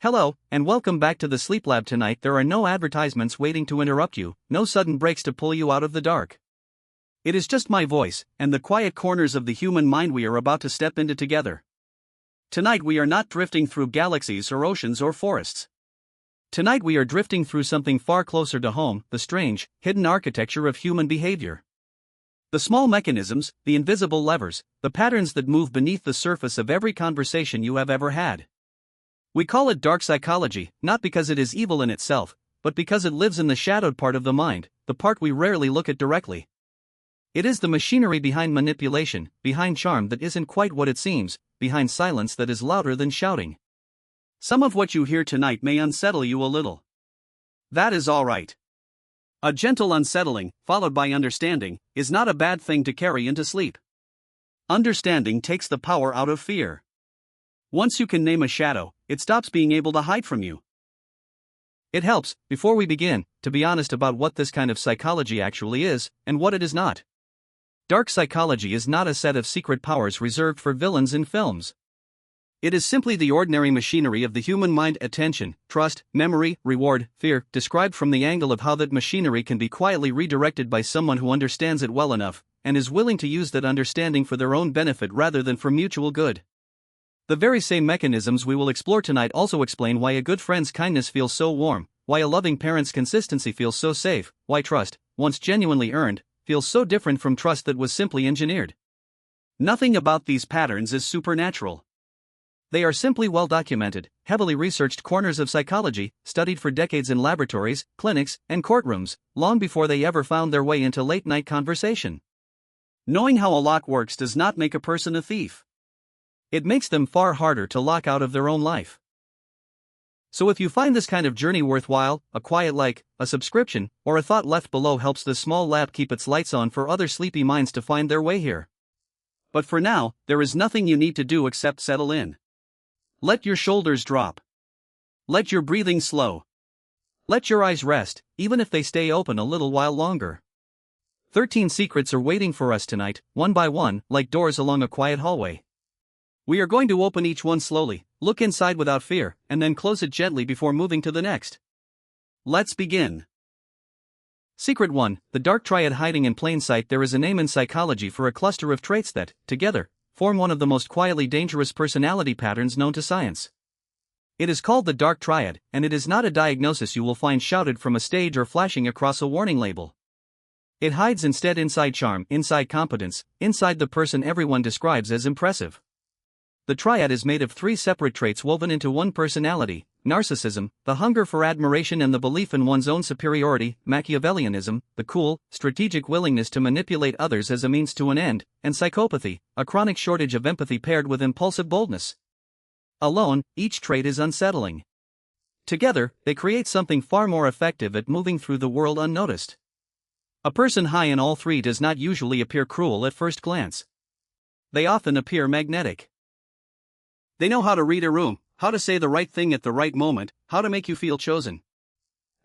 Hello, and welcome back to the Sleep Lab. Tonight there are no advertisements waiting to interrupt you, no sudden breaks to pull you out of the dark. It is just my voice, and the quiet corners of the human mind we are about to step into together. Tonight we are not drifting through galaxies or oceans or forests. Tonight we are drifting through something far closer to home, the strange, hidden architecture of human behavior. The small mechanisms, the invisible levers, the patterns that move beneath the surface of every conversation you have ever had. We call it dark psychology, not because it is evil in itself, but because it lives in the shadowed part of the mind, the part we rarely look at directly. It is the machinery behind manipulation, behind charm that isn't quite what it seems, behind silence that is louder than shouting. Some of what you hear tonight may unsettle you a little. That is all right. A gentle unsettling, followed by understanding, is not a bad thing to carry into sleep. Understanding takes the power out of fear. Once you can name a shadow, it stops being able to hide from you. It helps, before we begin, to be honest about what this kind of psychology actually is, and what it is not. Dark psychology is not a set of secret powers reserved for villains in films. It is simply the ordinary machinery of the human mind: attention, trust, memory, reward, fear, described from the angle of how that machinery can be quietly redirected by someone who understands it well enough, and is willing to use that understanding for their own benefit rather than for mutual good. The very same mechanisms we will explore tonight also explain why a good friend's kindness feels so warm, why a loving parent's consistency feels so safe, why trust, once genuinely earned, feels so different from trust that was simply engineered. Nothing about these patterns is supernatural. They are simply well-documented, heavily researched corners of psychology, studied for decades in laboratories, clinics, and courtrooms, long before they ever found their way into late-night conversation. Knowing how a lock works does not make a person a thief. It makes them far harder to lock out of their own life. So if you find this kind of journey worthwhile, a quiet like, a subscription, or a thought left below helps this small lab keep its lights on for other sleepy minds to find their way here. But for now, there is nothing you need to do except settle in. Let your shoulders drop. Let your breathing slow. Let your eyes rest, even if they stay open a little while longer. 13 secrets are waiting for us tonight, one by one, like doors along a quiet hallway. We are going to open each one slowly, look inside without fear, and then close it gently before moving to the next. Let's begin. Secret 1, the Dark Triad hiding in plain sight. There is a name in psychology for a cluster of traits that, together, form one of the most quietly dangerous personality patterns known to science. It is called the Dark Triad, and it is not a diagnosis you will find shouted from a stage or flashing across a warning label. It hides instead inside charm, inside competence, inside the person everyone describes as impressive. The triad is made of 3 separate traits woven into one personality: narcissism, the hunger for admiration and the belief in one's own superiority; Machiavellianism, the cool, strategic willingness to manipulate others as a means to an end; and psychopathy, a chronic shortage of empathy paired with impulsive boldness. Alone, each trait is unsettling. Together, they create something far more effective at moving through the world unnoticed. A person high in all 3 does not usually appear cruel at first glance. They often appear magnetic. They know how to read a room, how to say the right thing at the right moment, how to make you feel chosen.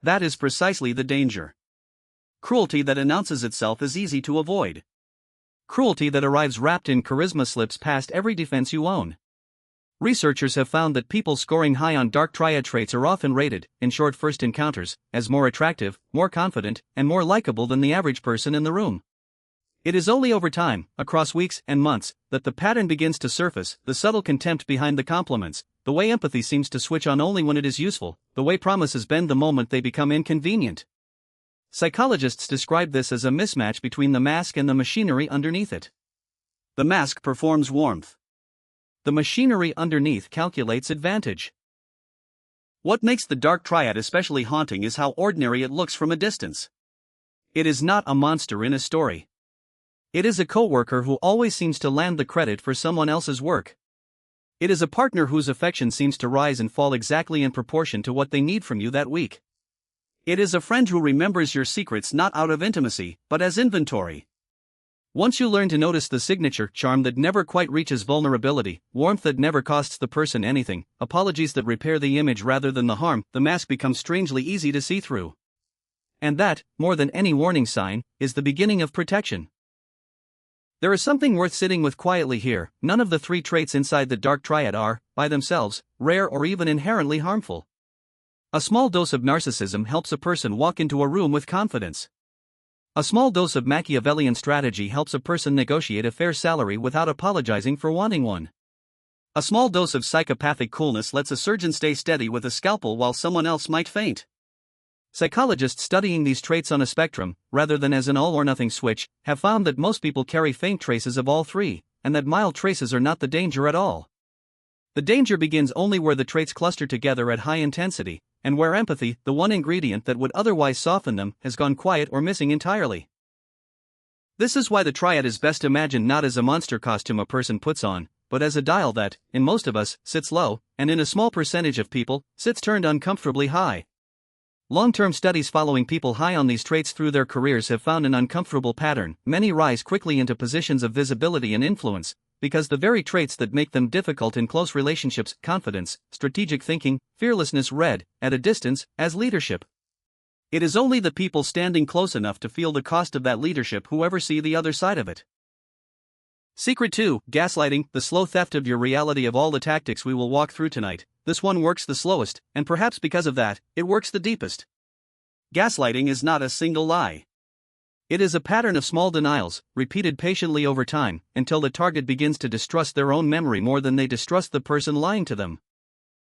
That is precisely the danger. Cruelty that announces itself is easy to avoid. Cruelty that arrives wrapped in charisma slips past every defense you own. Researchers have found that people scoring high on Dark Triad traits are often rated, in short first encounters, as more attractive, more confident, and more likable than the average person in the room. It is only over time, across weeks and months, that the pattern begins to surface: the subtle contempt behind the compliments, the way empathy seems to switch on only when it is useful, the way promises bend the moment they become inconvenient. Psychologists describe this as a mismatch between the mask and the machinery underneath it. The mask performs warmth. The machinery underneath calculates advantage. What makes the Dark Triad especially haunting is how ordinary it looks from a distance. It is not a monster in a story. It is a coworker who always seems to land the credit for someone else's work. It is a partner whose affection seems to rise and fall exactly in proportion to what they need from you that week. It is a friend who remembers your secrets not out of intimacy, but as inventory. Once you learn to notice the signature: charm that never quite reaches vulnerability, warmth that never costs the person anything, apologies that repair the image rather than the harm, the mask becomes strangely easy to see through. And that, more than any warning sign, is the beginning of protection. There is something worth sitting with quietly here. None of the three traits inside the Dark Triad are, by themselves, rare or even inherently harmful. A small dose of narcissism helps a person walk into a room with confidence. A small dose of Machiavellian strategy helps a person negotiate a fair salary without apologizing for wanting one. A small dose of psychopathic coolness lets a surgeon stay steady with a scalpel while someone else might faint. Psychologists studying these traits on a spectrum, rather than as an all-or-nothing switch, have found that most people carry faint traces of all three, and that mild traces are not the danger at all. The danger begins only where the traits cluster together at high intensity, and where empathy, the one ingredient that would otherwise soften them, has gone quiet or missing entirely. This is why the triad is best imagined not as a monster costume a person puts on, but as a dial that, in most of us, sits low, and in a small percentage of people, sits turned uncomfortably high. Long-term studies following people high on these traits through their careers have found an uncomfortable pattern. Many rise quickly into positions of visibility and influence, because the very traits that make them difficult in close relationships, confidence, strategic thinking, fearlessness, read, at a distance, as leadership. It is only the people standing close enough to feel the cost of that leadership who ever see the other side of it. Secret 2, Gaslighting, the slow theft of your reality. Of all the tactics we will walk through tonight, this one works the slowest, and perhaps because of that, it works the deepest. Gaslighting is not a single lie. It is a pattern of small denials, repeated patiently over time, until the target begins to distrust their own memory more than they distrust the person lying to them.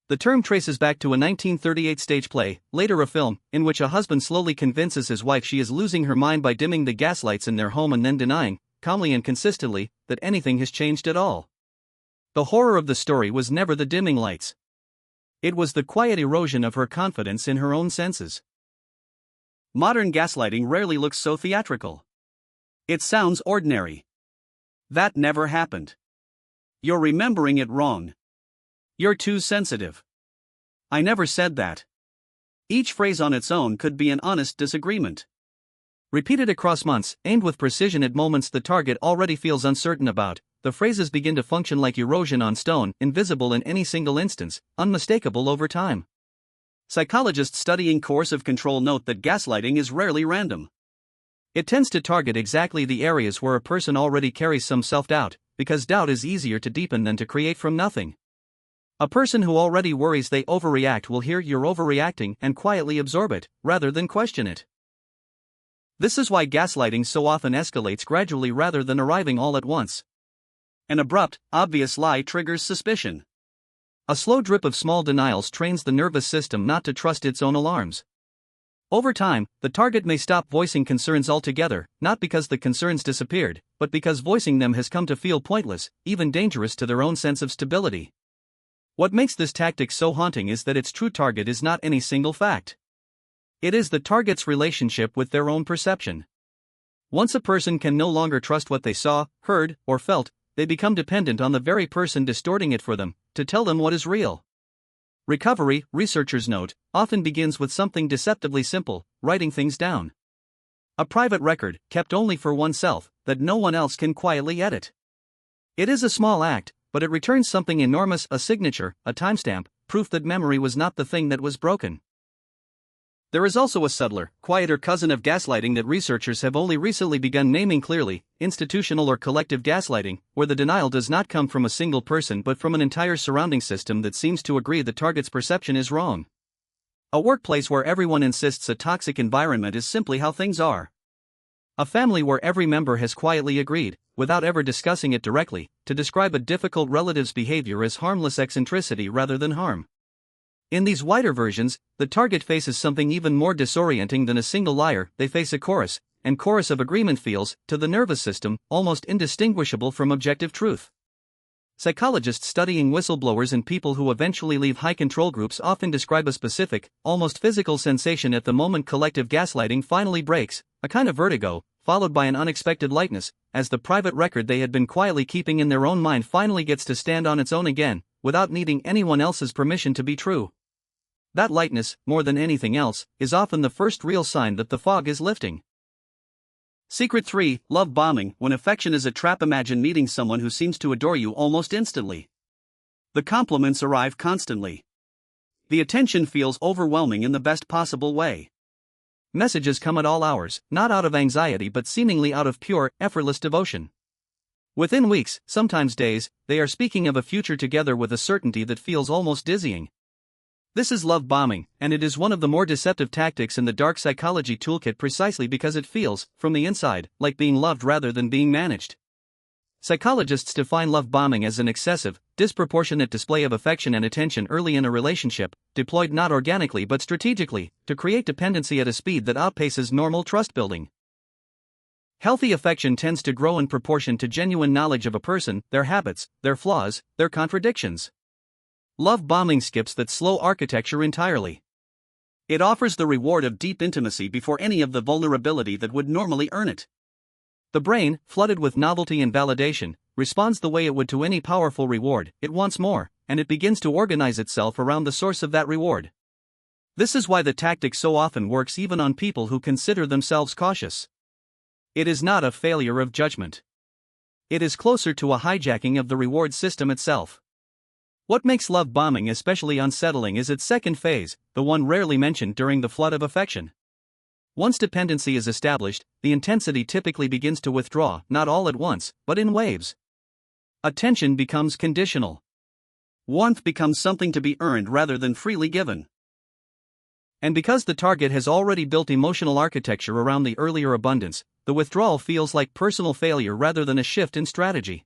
The term traces back to a 1938 stage play, later a film, in which a husband slowly convinces his wife she is losing her mind by dimming the gaslights in their home and then denying, calmly and consistently, that anything has changed at all. The horror of the story was never the dimming lights. It was the quiet erosion of her confidence in her own senses. Modern gaslighting rarely looks so theatrical. It sounds ordinary. That never happened. You're remembering it wrong. You're too sensitive. I never said that. Each phrase on its own could be an honest disagreement. Repeated across months, aimed with precision at moments the target already feels uncertain about, the phrases begin to function like erosion on stone, invisible in any single instance, unmistakable over time. Psychologists studying coercive control note that gaslighting is rarely random. It tends to target exactly the areas where a person already carries some self-doubt, because doubt is easier to deepen than to create from nothing. A person who already worries they overreact will hear "you're overreacting" and quietly absorb it, rather than question it. This is why gaslighting so often escalates gradually rather than arriving all at once. An abrupt, obvious lie triggers suspicion. A slow drip of small denials trains the nervous system not to trust its own alarms. Over time, the target may stop voicing concerns altogether, not because the concerns disappeared, but because voicing them has come to feel pointless, even dangerous to their own sense of stability. What makes this tactic so haunting is that its true target is not any single fact. It is the target's relationship with their own perception. Once a person can no longer trust what they saw, heard, or felt, they become dependent on the very person distorting it for them, to tell them what is real. Recovery, researchers note, often begins with something deceptively simple: writing things down. A private record, kept only for oneself, that no one else can quietly edit. It is a small act, but it returns something enormous: a signature, a timestamp, proof that memory was not the thing that was broken. There is also a subtler, quieter cousin of gaslighting that researchers have only recently begun naming clearly: institutional or collective gaslighting, where the denial does not come from a single person but from an entire surrounding system that seems to agree the target's perception is wrong. A workplace where everyone insists a toxic environment is simply how things are. A family where every member has quietly agreed, without ever discussing it directly, to describe a difficult relative's behavior as harmless eccentricity rather than harm. In these wider versions, the target faces something even more disorienting than a single liar. They face a chorus, and chorus of agreement feels, to the nervous system, almost indistinguishable from objective truth. Psychologists studying whistleblowers and people who eventually leave high control groups often describe a specific, almost physical sensation at the moment collective gaslighting finally breaks, a kind of vertigo, followed by an unexpected lightness, as the private record they had been quietly keeping in their own mind finally gets to stand on its own again, without needing anyone else's permission to be true. That lightness, more than anything else, is often the first real sign that the fog is lifting. Secret 3, Love Bombing. When affection is a trap, imagine meeting someone who seems to adore you almost instantly. The compliments arrive constantly. The attention feels overwhelming in the best possible way. Messages come at all hours, not out of anxiety but seemingly out of pure, effortless devotion. Within weeks, sometimes days, they are speaking of a future together with a certainty that feels almost dizzying. This is love bombing, and it is one of the more deceptive tactics in the dark psychology toolkit precisely because it feels, from the inside, like being loved rather than being managed. Psychologists define love bombing as an excessive, disproportionate display of affection and attention early in a relationship, deployed not organically but strategically, to create dependency at a speed that outpaces normal trust building. Healthy affection tends to grow in proportion to genuine knowledge of a person, their habits, their flaws, their contradictions. Love bombing skips that slow architecture entirely. It offers the reward of deep intimacy before any of the vulnerability that would normally earn it. The brain, flooded with novelty and validation, responds the way it would to any powerful reward. It wants more, and it begins to organize itself around the source of that reward. This is why the tactic so often works even on people who consider themselves cautious. It is not a failure of judgment. It is closer to a hijacking of the reward system itself. What makes love bombing especially unsettling is its second phase, the one rarely mentioned during the flood of affection. Once dependency is established, the intensity typically begins to withdraw, not all at once, but in waves. Attention becomes conditional. Warmth becomes something to be earned rather than freely given. And because the target has already built emotional architecture around the earlier abundance, the withdrawal feels like personal failure rather than a shift in strategy.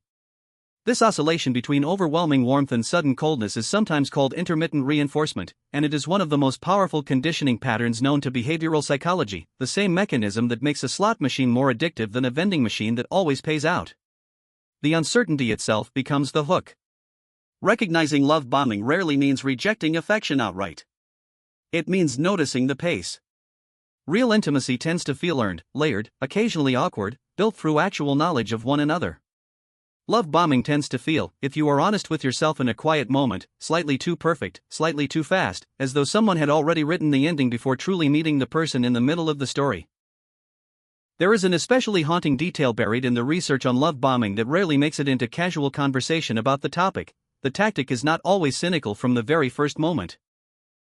This oscillation between overwhelming warmth and sudden coldness is sometimes called intermittent reinforcement, and it is one of the most powerful conditioning patterns known to behavioral psychology, the same mechanism that makes a slot machine more addictive than a vending machine that always pays out. The uncertainty itself becomes the hook. Recognizing love bombing rarely means rejecting affection outright. It means noticing the pace. Real intimacy tends to feel earned, layered, occasionally awkward, built through actual knowledge of one another. Love bombing tends to feel, if you are honest with yourself in a quiet moment, slightly too perfect, slightly too fast, as though someone had already written the ending before truly meeting the person in the middle of the story. There is an especially haunting detail buried in the research on love bombing that rarely makes it into casual conversation about the topic. The tactic is not always cynical from the very first moment.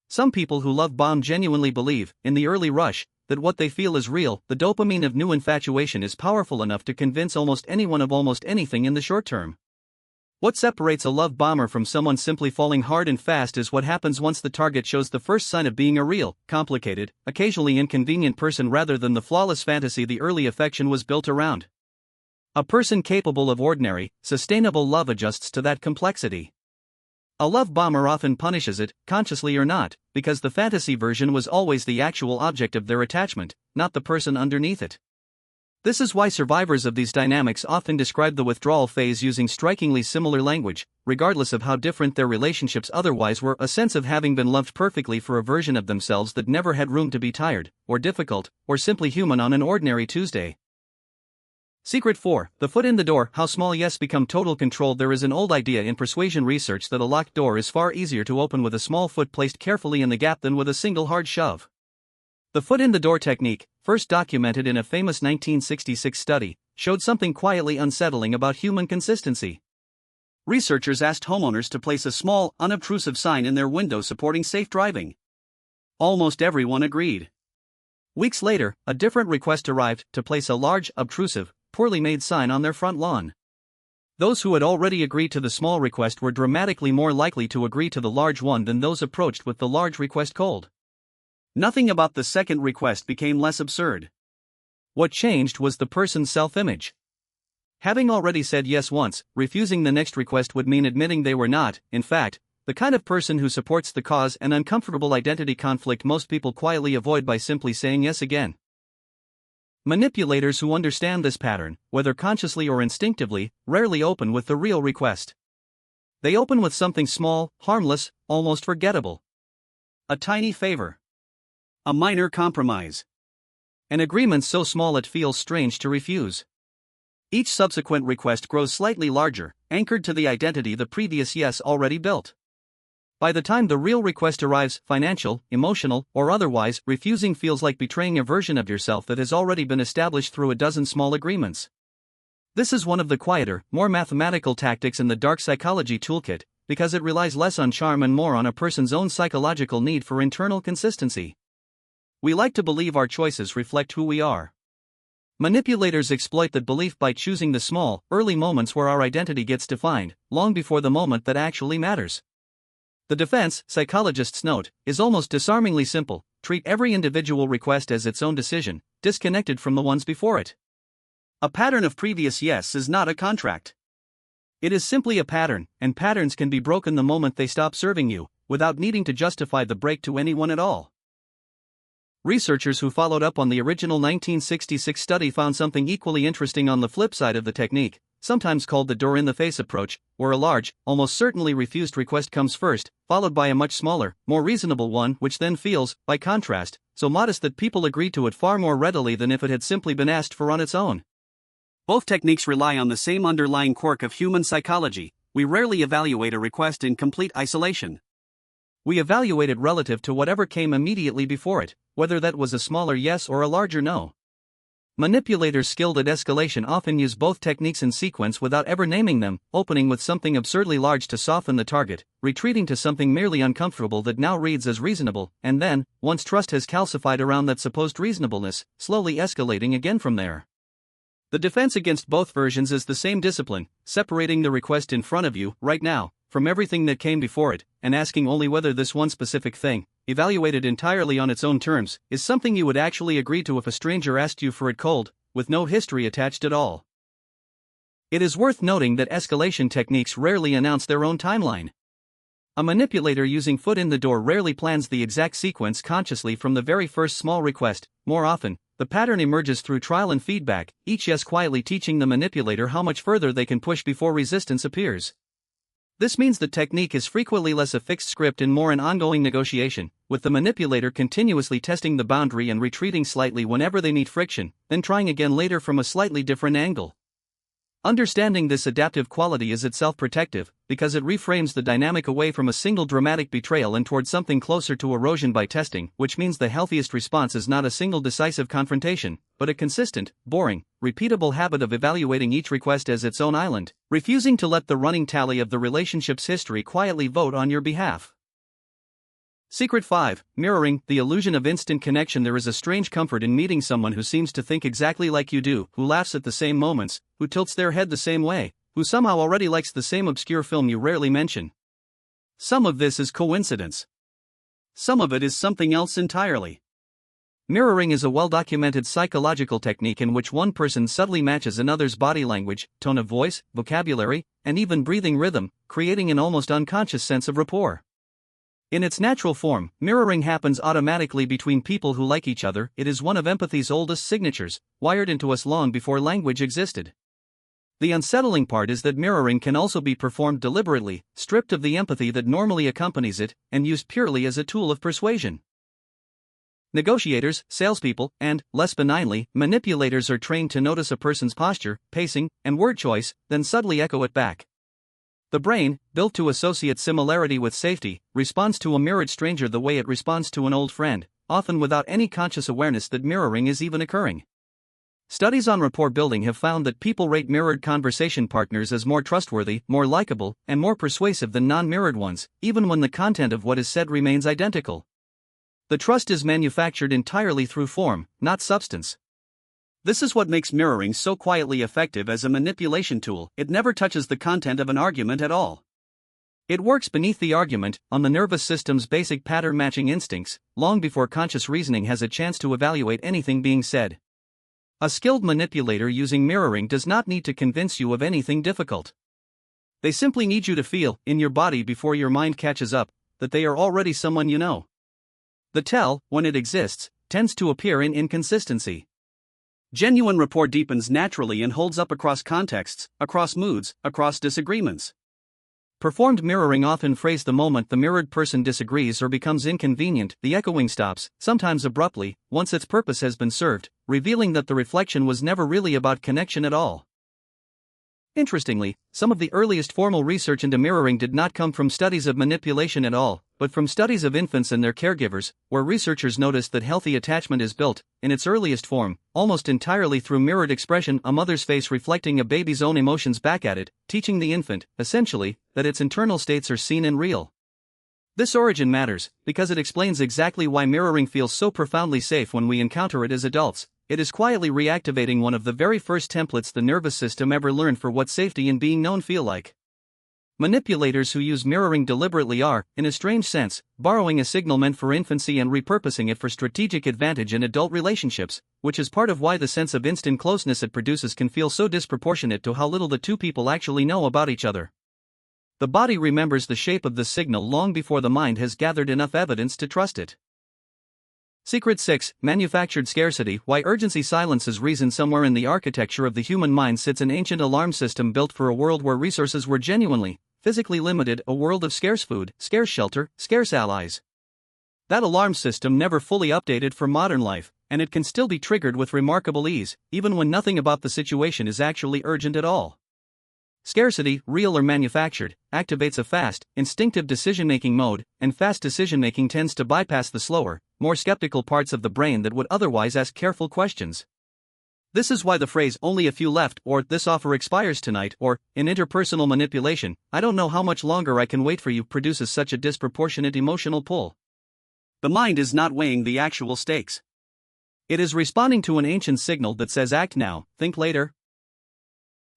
Some people who love bomb genuinely believe, in the early rush, that what they feel is real. The dopamine of new infatuation is powerful enough to convince almost anyone of almost anything in the short term. What separates a love bomber from someone simply falling hard and fast is what happens once the target shows the first sign of being a real, complicated, occasionally inconvenient person rather than the flawless fantasy the early affection was built around. A person capable of ordinary, sustainable love adjusts to that complexity. A love bomber often punishes it, consciously or not, because the fantasy version was always the actual object of their attachment, not the person underneath it. This is why survivors of these dynamics often describe the withdrawal phase using strikingly similar language, regardless of how different their relationships otherwise were. A sense of having been loved perfectly for a version of themselves that never had room to be tired, or difficult, or simply human on an ordinary Tuesday. Secret 4. The foot in the door. How small yes become total control. There is an old idea in persuasion research that a locked door is far easier to open with a small foot placed carefully in the gap than with a single hard shove. The foot in the door technique, first documented in a famous 1966 study, showed something quietly unsettling about human consistency. Researchers asked homeowners to place a small, unobtrusive sign in their window supporting safe driving. Almost everyone agreed. Weeks later, a different request arrived to place a large, obtrusive, poorly made sign on their front lawn. Those who had already agreed to the small request were dramatically more likely to agree to the large one than those approached with the large request cold. Nothing about the second request became less absurd. What changed was the person's self-image. Having already said yes once, refusing the next request would mean admitting they were not, in fact, the kind of person who supports the cause. An uncomfortable identity conflict most people quietly avoid by simply saying yes again. Manipulators who understand this pattern, whether consciously or instinctively, rarely open with the real request. They open with something small, harmless, almost forgettable. A tiny favor. A minor compromise. An agreement so small it feels strange to refuse. Each subsequent request grows slightly larger, anchored to the identity the previous yes already built. By the time the real request arrives, financial, emotional, or otherwise, refusing feels like betraying a version of yourself that has already been established through a dozen small agreements. This is one of the quieter, more mathematical tactics in the dark psychology toolkit, because it relies less on charm and more on a person's own psychological need for internal consistency. We like to believe our choices reflect who we are. Manipulators exploit that belief by choosing the small, early moments where our identity gets defined, long before the moment that actually matters. The defense, psychologists note, is almost disarmingly simple: treat every individual request as its own decision, disconnected from the ones before it. A pattern of previous yes is not a contract. It is simply a pattern, and patterns can be broken the moment they stop serving you, without needing to justify the break to anyone at all. Researchers who followed up on the original 1966 study found something equally interesting on the flip side of the technique, sometimes called the door-in-the-face approach, where a large, almost certainly refused request comes first, followed by a much smaller, more reasonable one which then feels, by contrast, so modest that people agree to it far more readily than if it had simply been asked for on its own. Both techniques rely on the same underlying quirk of human psychology: we rarely evaluate a request in complete isolation. We evaluate it relative to whatever came immediately before it, whether that was a smaller yes or a larger no. Manipulators skilled at escalation often use both techniques in sequence without ever naming them, opening with something absurdly large to soften the target, retreating to something merely uncomfortable that now reads as reasonable, and then, once trust has calcified around that supposed reasonableness, slowly escalating again from there. The defense against both versions is the same discipline: separating the request in front of you, right now, from everything that came before it, and asking only whether this one specific thing, evaluated entirely on its own terms, is something you would actually agree to if a stranger asked you for it cold, with no history attached at all. It is worth noting that escalation techniques rarely announce their own timeline. A manipulator using foot in the door rarely plans the exact sequence consciously from the very first small request. More often, the pattern emerges through trial and feedback, each yes quietly teaching the manipulator how much further they can push before resistance appears. This means the technique is frequently less a fixed script and more an ongoing negotiation, with the manipulator continuously testing the boundary and retreating slightly whenever they meet friction, then trying again later from a slightly different angle. Understanding this adaptive quality is itself protective, because it reframes the dynamic away from a single dramatic betrayal and towards something closer to erosion by testing, which means the healthiest response is not a single decisive confrontation, but a consistent, boring, repeatable habit of evaluating each request as its own island, refusing to let the running tally of the relationship's history quietly vote on your behalf. Secret 5. Mirroring, the illusion of instant connection. There is a strange comfort in meeting someone who seems to think exactly like you do, who laughs at the same moments, who tilts their head the same way, who somehow already likes the same obscure film you rarely mention. Some of this is coincidence. Some of it is something else entirely. Mirroring is a well-documented psychological technique in which one person subtly matches another's body language, tone of voice, vocabulary, and even breathing rhythm, creating an almost unconscious sense of rapport. In its natural form, mirroring happens automatically between people who like each other. It is one of empathy's oldest signatures, wired into us long before language existed. The unsettling part is that mirroring can also be performed deliberately, stripped of the empathy that normally accompanies it, and used purely as a tool of persuasion. Negotiators, salespeople, and, less benignly, manipulators are trained to notice a person's posture, pacing, and word choice, then subtly echo it back. The brain, built to associate similarity with safety, responds to a mirrored stranger the way it responds to an old friend, often without any conscious awareness that mirroring is even occurring. Studies on rapport building have found that people rate mirrored conversation partners as more trustworthy, more likable, and more persuasive than non-mirrored ones, even when the content of what is said remains identical. The trust is manufactured entirely through form, not substance. This is what makes mirroring so quietly effective as a manipulation tool. It never touches the content of an argument at all. It works beneath the argument, on the nervous system's basic pattern matching instincts, long before conscious reasoning has a chance to evaluate anything being said. A skilled manipulator using mirroring does not need to convince you of anything difficult. They simply need you to feel, in your body before your mind catches up, that they are already someone you know. The tell, when it exists, tends to appear in inconsistency. Genuine rapport deepens naturally and holds up across contexts, across moods, across disagreements. Performed mirroring often frays the moment the mirrored person disagrees or becomes inconvenient. The echoing stops, sometimes abruptly, once its purpose has been served, revealing that the reflection was never really about connection at all. Interestingly, some of the earliest formal research into mirroring did not come from studies of manipulation at all, but from studies of infants and their caregivers, where researchers noticed that healthy attachment is built, in its earliest form, almost entirely through mirrored expression, a mother's face reflecting a baby's own emotions back at it, teaching the infant, essentially, that its internal states are seen and real. This origin matters, because it explains exactly why mirroring feels so profoundly safe when we encounter it as adults. it is quietly reactivating one of the very first templates the nervous system ever learned for what safety and being known feel like. Manipulators who use mirroring deliberately are, in a strange sense, borrowing a signal meant for infancy and repurposing it for strategic advantage in adult relationships, which is part of why the sense of instant closeness it produces can feel so disproportionate to how little the two people actually know about each other. The body remembers the shape of the signal long before the mind has gathered enough evidence to trust it. Secret 6. Manufactured scarcity. Why urgency silences reason. Somewhere in the architecture of the human mind sits an ancient alarm system built for a world where resources were genuinely, physically limited, a world of scarce food, scarce shelter, scarce allies. That alarm system never fully updated for modern life, and it can still be triggered with remarkable ease, even when nothing about the situation is actually urgent at all. Scarcity, real or manufactured, activates a fast, instinctive decision-making mode, and fast decision-making tends to bypass the slower, more skeptical parts of the brain that would otherwise ask careful questions. This is why the phrase "only a few left" or "this offer expires tonight" or, in interpersonal manipulation, "I don't know how much longer I can wait for you" produces such a disproportionate emotional pull. The mind is not weighing the actual stakes. It is responding to an ancient signal that says act now, think later.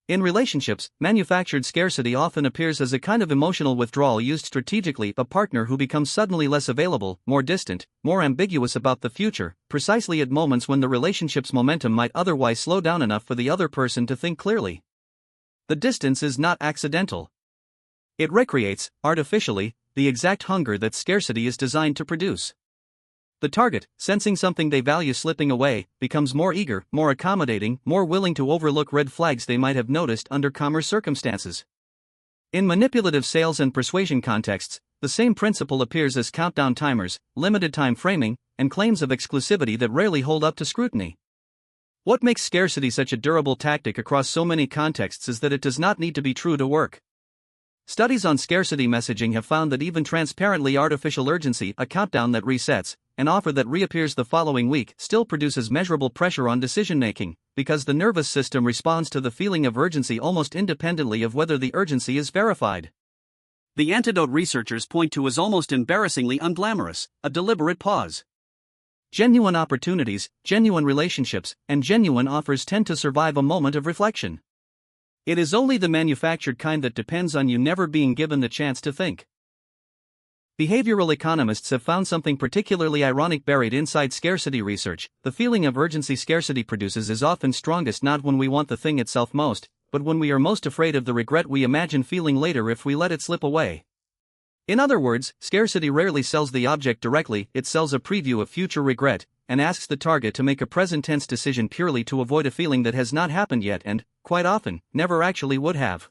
In relationships, manufactured scarcity often appears as a kind of emotional withdrawal used strategically, a partner who becomes suddenly less available, more distant, more ambiguous about the future, precisely at moments when the relationship's momentum might otherwise slow down enough for the other person to think clearly. The distance is not accidental. It recreates, artificially, the exact hunger that scarcity is designed to produce. The target, sensing something they value slipping away, becomes more eager, more accommodating, more willing to overlook red flags they might have noticed under calmer circumstances. In manipulative sales and persuasion contexts, the same principle appears as countdown timers, limited time framing, and claims of exclusivity that rarely hold up to scrutiny. What makes scarcity such a durable tactic across so many contexts is that it does not need to be true to work. Studies on scarcity messaging have found that even transparently artificial urgency, a countdown that resets, an offer that reappears the following week, still produces measurable pressure on decision-making, because the nervous system responds to the feeling of urgency almost independently of whether the urgency is verified. The antidote researchers point to is almost embarrassingly unglamorous: a deliberate pause. Genuine opportunities, genuine relationships, and genuine offers tend to survive a moment of reflection. It is only the manufactured kind that depends on you never being given the chance to think. Behavioral economists have found something particularly ironic buried inside scarcity research. The feeling of urgency scarcity produces is often strongest not when we want the thing itself most, but when we are most afraid of the regret we imagine feeling later if we let it slip away. In other words, scarcity rarely sells the object directly, it sells a preview of future regret, and asks the target to make a present-tense decision purely to avoid a feeling that has not happened yet and, quite often, never actually would have.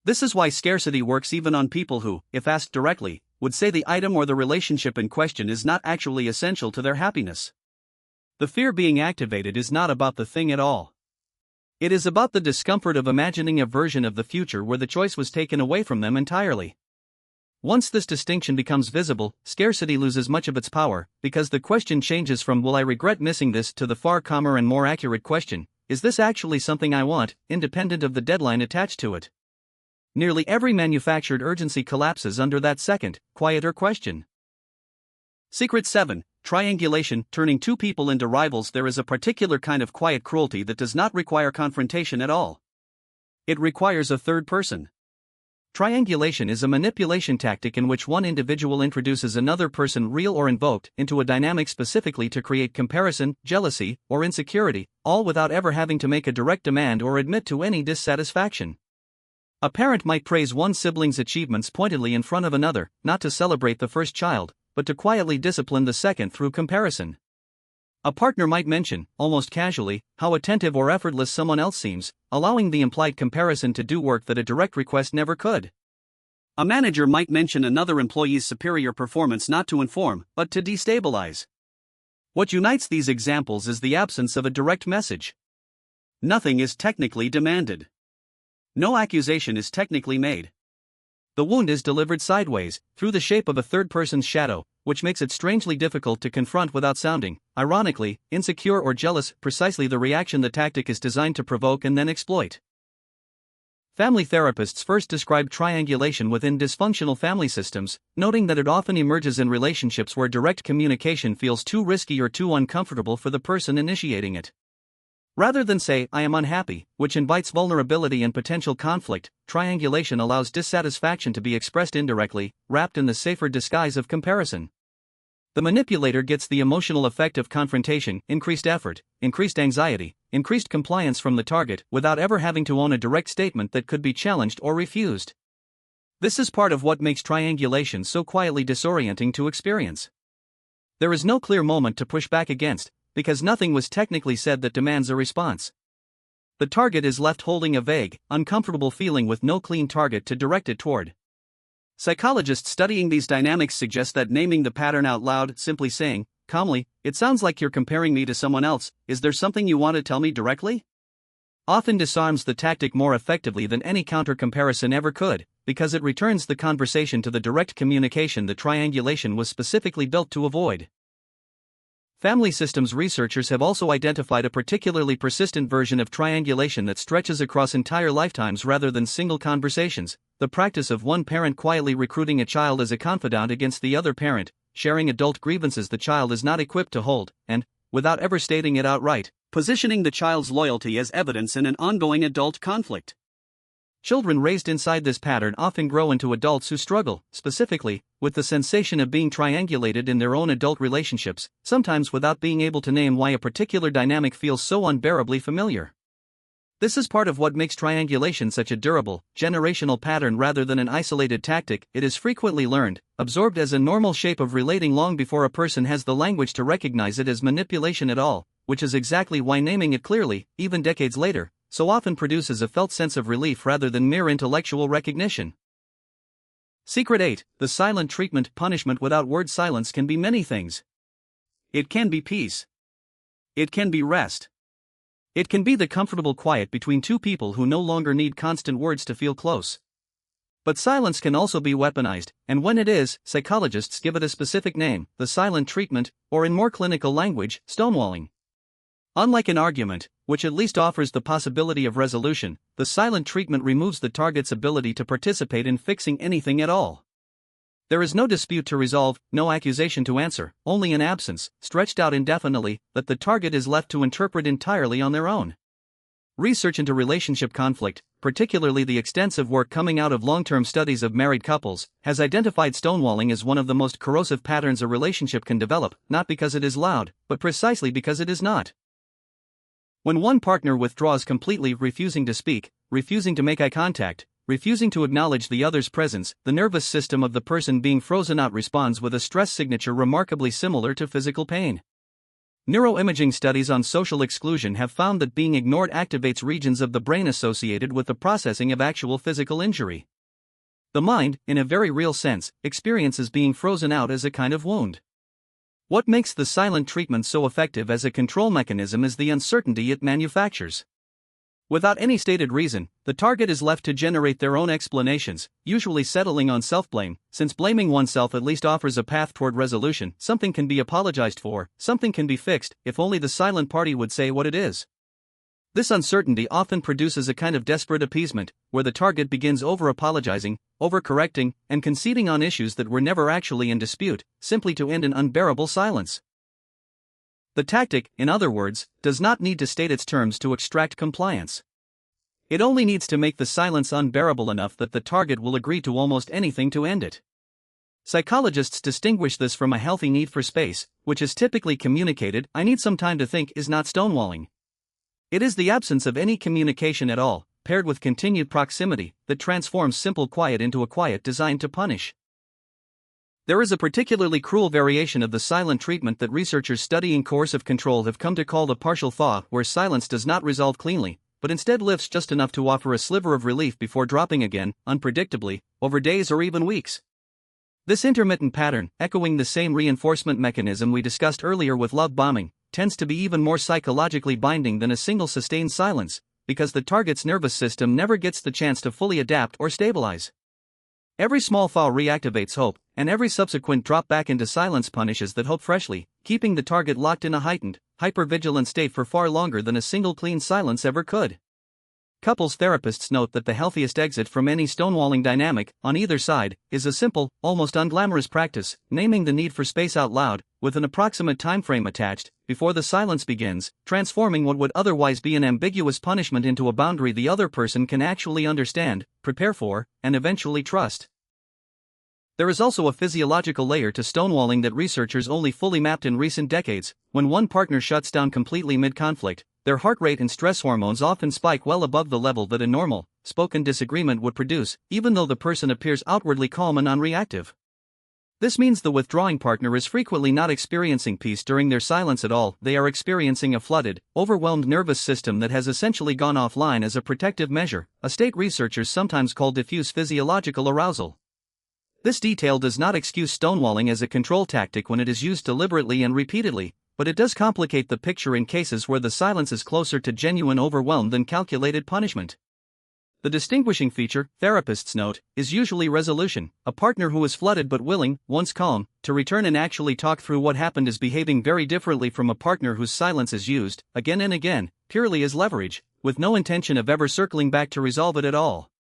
This is why scarcity works even on people who, if asked directly, would say the item or the relationship in question is not actually essential to their happiness. The fear being activated is not about the thing at all. It is about the discomfort of imagining a version of the future where the choice was taken away from them entirely. Once this distinction becomes visible, scarcity loses much of its power, because the question changes from "will I regret missing this" to the far calmer and more accurate question, "is this actually something I want," independent of the deadline attached to it. Nearly every manufactured urgency collapses under that second, quieter question. Secret 7. Triangulation. Turning two people into rivals. There is a particular kind of quiet cruelty that does not require confrontation at all. It requires a third person. Triangulation is a manipulation tactic in which one individual introduces another person, real or invoked, into a dynamic specifically to create comparison, jealousy, or insecurity, all without ever having to make a direct demand or admit to any dissatisfaction. A parent might praise one sibling's achievements pointedly in front of another, not to celebrate the first child, but to quietly discipline the second through comparison. A partner might mention, almost casually, how attentive or effortless someone else seems, allowing the implied comparison to do work that a direct request never could. A manager might mention another employee's superior performance not to inform, but to destabilize. What unites these examples is the absence of a direct message. Nothing is technically demanded. No accusation is technically made. The wound is delivered sideways, through the shape of a third person's shadow, which makes it strangely difficult to confront without sounding, ironically, insecure or jealous, precisely the reaction the tactic is designed to provoke and then exploit. Family therapists first describe triangulation within dysfunctional family systems, noting that it often emerges in relationships where direct communication feels too risky or too uncomfortable for the person initiating it. Rather than say, "I am unhappy," which invites vulnerability and potential conflict, triangulation allows dissatisfaction to be expressed indirectly, wrapped in the safer disguise of comparison. The manipulator gets the emotional effect of confrontation, increased effort, increased anxiety, increased compliance from the target, without ever having to own a direct statement that could be challenged or refused. This is part of what makes triangulation so quietly disorienting to experience. There is no clear moment to push back against, because nothing was technically said that demands a response. The target is left holding a vague, uncomfortable feeling with no clean target to direct it toward. Psychologists studying these dynamics suggest that naming the pattern out loud, simply saying, calmly, "It sounds like you're comparing me to someone else, is there something you want to tell me directly?" often disarms the tactic more effectively than any counter-comparison ever could, because it returns the conversation to the direct communication that triangulation was specifically built to avoid. Family systems researchers have also identified a particularly persistent version of triangulation that stretches across entire lifetimes rather than single conversations, the practice of one parent quietly recruiting a child as a confidant against the other parent, sharing adult grievances the child is not equipped to hold, and, without ever stating it outright, positioning the child's loyalty as evidence in an ongoing adult conflict. Children raised inside this pattern often grow into adults who struggle, specifically, with the sensation of being triangulated in their own adult relationships, sometimes without being able to name why a particular dynamic feels so unbearably familiar. This is part of what makes triangulation such a durable, generational pattern rather than an isolated tactic. It is frequently learned, absorbed as a normal shape of relating long before a person has the language to recognize it as manipulation at all, which is exactly why naming it clearly, even decades later, so often produces a felt sense of relief rather than mere intellectual recognition. Secret 8. The silent treatment. Punishment without word. Silence can be many things. It can be peace. It can be rest. It can be the comfortable quiet between two people who no longer need constant words to feel close. But silence can also be weaponized, and when it is, psychologists give it a specific name, the silent treatment, or in more clinical language, stonewalling. Unlike an argument, which at least offers the possibility of resolution, the silent treatment removes the target's ability to participate in fixing anything at all. There is no dispute to resolve, no accusation to answer, only an absence, stretched out indefinitely, that the target is left to interpret entirely on their own. Research into relationship conflict, particularly the extensive work coming out of long-term studies of married couples, has identified stonewalling as one of the most corrosive patterns a relationship can develop, not because it is loud, but precisely because it is not. When one partner withdraws completely, refusing to speak, refusing to make eye contact, refusing to acknowledge the other's presence, the nervous system of the person being frozen out responds with a stress signature remarkably similar to physical pain. Neuroimaging studies on social exclusion have found that being ignored activates regions of the brain associated with the processing of actual physical injury. The mind, in a very real sense, experiences being frozen out as a kind of wound. What makes the silent treatment so effective as a control mechanism is the uncertainty it manufactures. Without any stated reason, the target is left to generate their own explanations, usually settling on self-blame, since blaming oneself at least offers a path toward resolution. Something can be apologized for, something can be fixed, if only the silent party would say what it is. This uncertainty often produces a kind of desperate appeasement, where the target begins over-apologizing, over-correcting, and conceding on issues that were never actually in dispute, simply to end in unbearable silence. The tactic, in other words, does not need to state its terms to extract compliance. It only needs to make the silence unbearable enough that the target will agree to almost anything to end it. Psychologists distinguish this from a healthy need for space, which is typically communicated. "I need some time to think" is not stonewalling. It is the absence of any communication at all, paired with continued proximity, that transforms simple quiet into a quiet designed to punish. There is a particularly cruel variation of the silent treatment that researchers studying coercive control have come to call the partial thaw, where silence does not resolve cleanly, but instead lifts just enough to offer a sliver of relief before dropping again, unpredictably, over days or even weeks. This intermittent pattern, echoing the same reinforcement mechanism we discussed earlier with love bombing, tends to be even more psychologically binding than a single sustained silence, because the target's nervous system never gets the chance to fully adapt or stabilize. Every small thaw reactivates hope, and every subsequent drop back into silence punishes that hope freshly, keeping the target locked in a heightened, hypervigilant state for far longer than a single clean silence ever could. Couples therapists note that the healthiest exit from any stonewalling dynamic, on either side, is a simple, almost unglamorous practice, naming the need for space out loud, with an approximate timeframe attached, before the silence begins, transforming what would otherwise be an ambiguous punishment into a boundary the other person can actually understand, prepare for, and eventually trust. There is also a physiological layer to stonewalling that researchers only fully mapped in recent decades. When one partner shuts down completely mid-conflict, their heart rate and stress hormones often spike well above the level that a normal, spoken disagreement would produce, even though the person appears outwardly calm and unreactive. This means the withdrawing partner is frequently not experiencing peace during their silence at all. They are experiencing a flooded, overwhelmed nervous system that has essentially gone offline as a protective measure, a state researchers sometimes call diffuse physiological arousal. This detail does not excuse stonewalling as a control tactic when it is used deliberately and repeatedly, but it does complicate the picture in cases where the silence is closer to genuine overwhelm than calculated punishment. The distinguishing feature, therapists note, is usually resolution. A partner who is flooded but willing, once calm, to return and actually talk through what happened is behaving very differently from a partner whose silence is used, again and again, purely as leverage, with no intention of ever circling back to resolve it at all.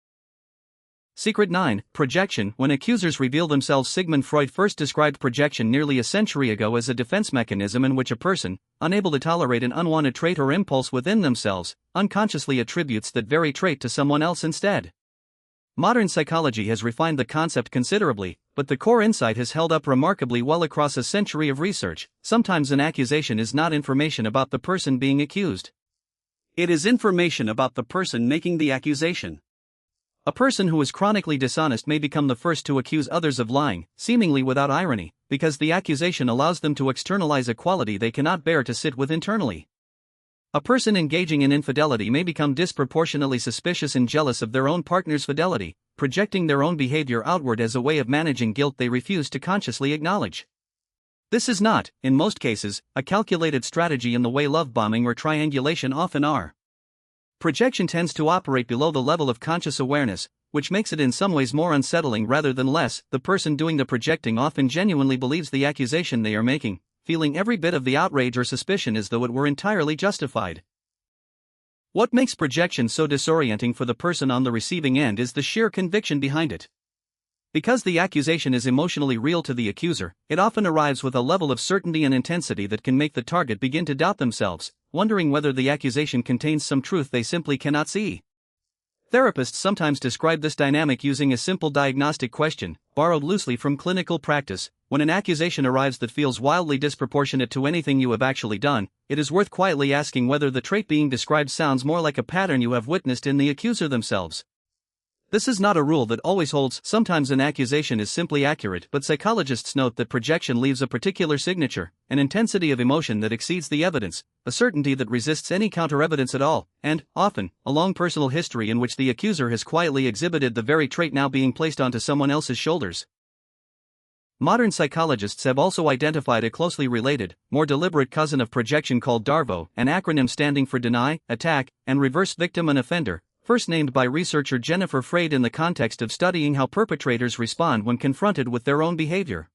Secret 9. Projection. When accusers reveal themselves, Sigmund Freud first described projection nearly a century ago as a defense mechanism in which a person, unable to tolerate an unwanted trait or impulse within themselves, unconsciously attributes that very trait to someone else instead. Modern psychology has refined the concept considerably, but the core insight has held up remarkably well across a century of research. Sometimes an accusation is not information about the person being accused. It is information about the person making the accusation. A person who is chronically dishonest may become the first to accuse others of lying, seemingly without irony, because the accusation allows them to externalize a quality they cannot bear to sit with internally. A person engaging in infidelity may become disproportionately suspicious and jealous of their own partner's fidelity, projecting their own behavior outward as a way of managing guilt they refuse to consciously acknowledge. This is not, in most cases, a calculated strategy in the way love bombing or triangulation often are. Projection tends to operate below the level of conscious awareness, which makes it in some ways more unsettling rather than less. The person doing the projecting often genuinely believes the accusation they are making, feeling every bit of the outrage or suspicion as though it were entirely justified. What makes projection so disorienting for the person on the receiving end is the sheer conviction behind it. Because the accusation is emotionally real to the accuser, it often arrives with a level of certainty and intensity that can make the target begin to doubt themselves, wondering whether the accusation contains some truth they simply cannot see. Therapists sometimes describe this dynamic using a simple diagnostic question, borrowed loosely from clinical practice. When an accusation arrives that feels wildly disproportionate to anything you have actually done, it is worth quietly asking whether the trait being described sounds more like a pattern you have witnessed in the accuser themselves. This is not a rule that always holds. Sometimes an accusation is simply accurate, but psychologists note that projection leaves a particular signature, an intensity of emotion that exceeds the evidence, a certainty that resists any counter-evidence at all, and, often, a long personal history in which the accuser has quietly exhibited the very trait now being placed onto someone else's shoulders. Modern psychologists have also identified a closely related, more deliberate cousin of projection called DARVO, an acronym standing for deny, attack, and reverse victim and offender, first named by researcher Jennifer Freyd in the context of studying how perpetrators respond when confronted with their own behavior.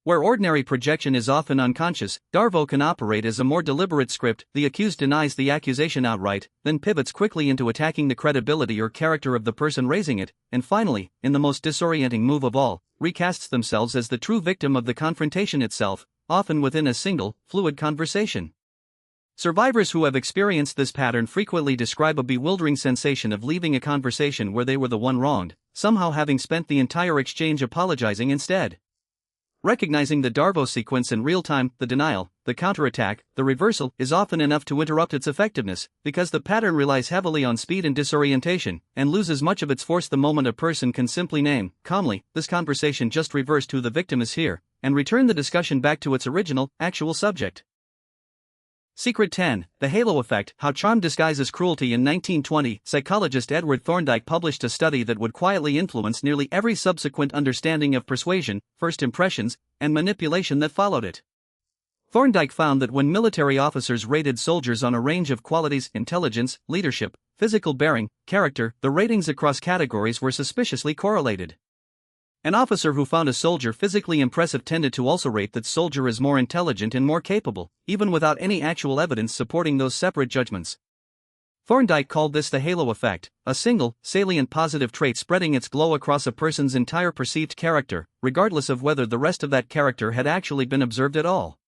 Where ordinary projection is often unconscious, DARVO can operate as a more deliberate script. The accused denies the accusation outright, then pivots quickly into attacking the credibility or character of the person raising it, and finally, in the most disorienting move of all, recasts themselves as the true victim of the confrontation itself, often within a single, fluid conversation. Survivors who have experienced this pattern frequently describe a bewildering sensation of leaving a conversation where they were the one wronged, somehow having spent the entire exchange apologizing instead. Recognizing the DARVO sequence in real time, the denial, the counterattack, the reversal, is often enough to interrupt its effectiveness, because the pattern relies heavily on speed and disorientation, and loses much of its force the moment a person can simply name, calmly, this conversation just reversed who the victim is here, and return the discussion back to its original, actual subject. Secret 10. The Halo Effect. How Charm Disguises Cruelty. In 1920, psychologist Edward Thorndike published a study that would quietly influence nearly every subsequent understanding of persuasion, first impressions, and manipulation that followed it. Thorndike found that when military officers rated soldiers on a range of qualities, intelligence, leadership, physical bearing, character, the ratings across categories were suspiciously correlated. An officer who found a soldier physically impressive tended to also rate that soldier as more intelligent and more capable, even without any actual evidence supporting those separate judgments. Thorndike called this the halo effect, a single, salient positive trait spreading its glow across a person's entire perceived character, regardless of whether the rest of that character had actually been observed at all.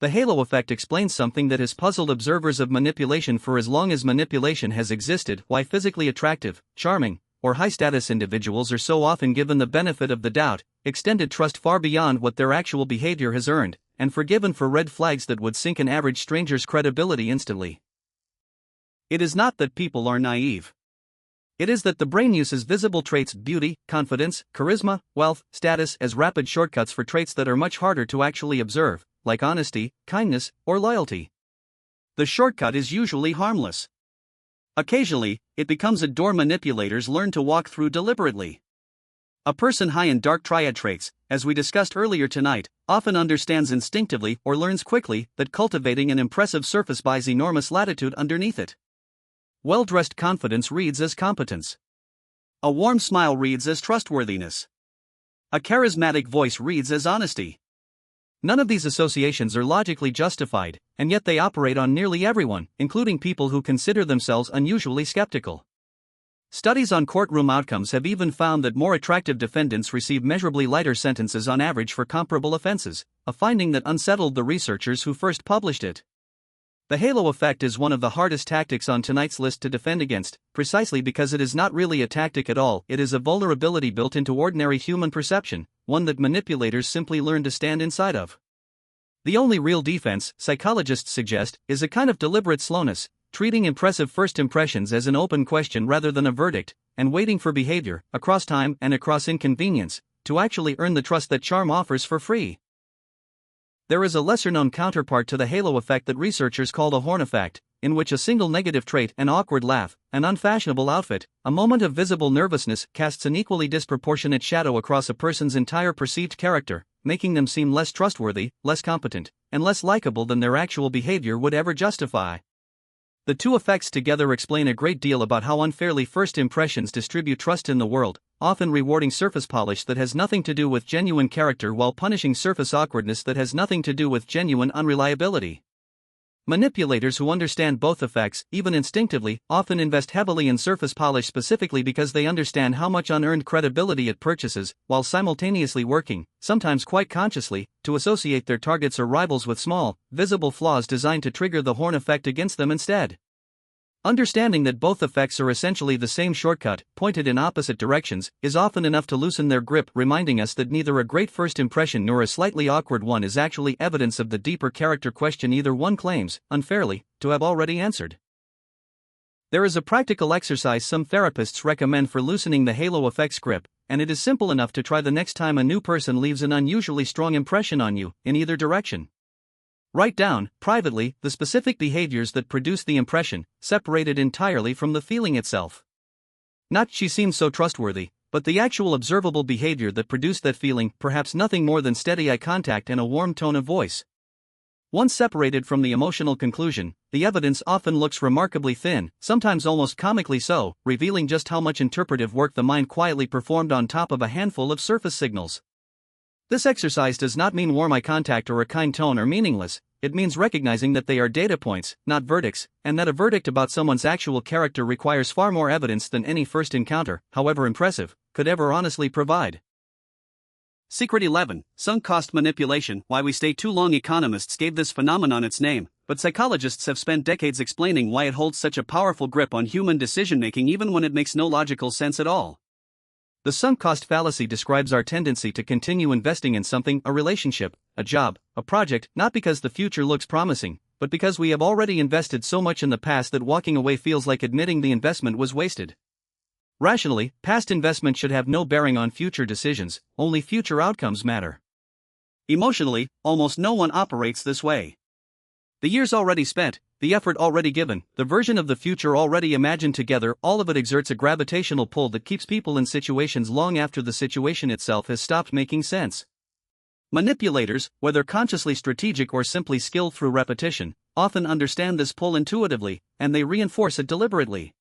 The halo effect explains something that has puzzled observers of manipulation for as long as manipulation has existed: why physically attractive, charming, or high-status individuals are so often given the benefit of the doubt, extended trust far beyond what their actual behavior has earned, and forgiven for red flags that would sink an average stranger's credibility instantly. It is not that people are naive. It is that the brain uses visible traits, beauty, confidence, charisma, wealth, status as rapid shortcuts for traits that are much harder to actually observe, like honesty, kindness, or loyalty. The shortcut is usually harmless. Occasionally, it becomes a door manipulators learn to walk through deliberately. A person high in Dark Triad traits, as we discussed earlier tonight, often understands instinctively or learns quickly that cultivating an impressive surface buys enormous latitude underneath it. Well-dressed confidence reads as competence. A warm smile reads as trustworthiness. A charismatic voice reads as honesty. None of these associations are logically justified, and yet they operate on nearly everyone, including people who consider themselves unusually skeptical. Studies on courtroom outcomes have even found that more attractive defendants receive measurably lighter sentences on average for comparable offenses, a finding that unsettled the researchers who first published it. The halo effect is one of the hardest tactics on tonight's list to defend against, precisely because it is not really a tactic at all. It is a vulnerability built into ordinary human perception, one that manipulators simply learn to stand inside of. The only real defense, psychologists suggest, is a kind of deliberate slowness, treating impressive first impressions as an open question rather than a verdict, and waiting for behavior, across time and across inconvenience, to actually earn the trust that charm offers for free. There is a lesser-known counterpart to the halo effect that researchers call the horn effect, in which a single negative trait, an awkward laugh, an unfashionable outfit, a moment of visible nervousness casts an equally disproportionate shadow across a person's entire perceived character, making them seem less trustworthy, less competent, and less likable than their actual behavior would ever justify. The two effects together explain a great deal about how unfairly first impressions distribute trust in the world, often rewarding surface polish that has nothing to do with genuine character while punishing surface awkwardness that has nothing to do with genuine unreliability. Manipulators who understand both effects, even instinctively, often invest heavily in surface polish specifically because they understand how much unearned credibility it purchases, while simultaneously working, sometimes quite consciously, to associate their targets or rivals with small, visible flaws designed to trigger the horn effect against them instead. Understanding that both effects are essentially the same shortcut, pointed in opposite directions, is often enough to loosen their grip, reminding us that neither a great first impression nor a slightly awkward one is actually evidence of the deeper character question either one claims, unfairly, to have already answered. There is a practical exercise some therapists recommend for loosening the halo effect's grip, and it is simple enough to try the next time a new person leaves an unusually strong impression on you, in either direction. Write down, privately, the specific behaviors that produce the impression, separated entirely from the feeling itself. Not "she seems so trustworthy," but the actual observable behavior that produced that feeling, perhaps nothing more than steady eye contact and a warm tone of voice. Once separated from the emotional conclusion, the evidence often looks remarkably thin, sometimes almost comically so, revealing just how much interpretive work the mind quietly performed on top of a handful of surface signals. This exercise does not mean warm eye contact or a kind tone are meaningless. It means recognizing that they are data points, not verdicts, and that a verdict about someone's actual character requires far more evidence than any first encounter, however impressive, could ever honestly provide. Secret 11, Sunk Cost Manipulation. Why we stay too long. Economists gave this phenomenon its name, but psychologists have spent decades explaining why it holds such a powerful grip on human decision-making even when it makes no logical sense at all. The sunk cost fallacy describes our tendency to continue investing in something, a relationship, a job, a project, not because the future looks promising, but because we have already invested so much in the past that walking away feels like admitting the investment was wasted. Rationally, past investment should have no bearing on future decisions, only future outcomes matter. Emotionally, almost no one operates this way. The years already spent, the effort already given, the version of the future already imagined together, all of it exerts a gravitational pull that keeps people in situations long after the situation itself has stopped making sense. Manipulators, whether consciously strategic or simply skilled through repetition, often understand this pull intuitively, and they reinforce it deliberately.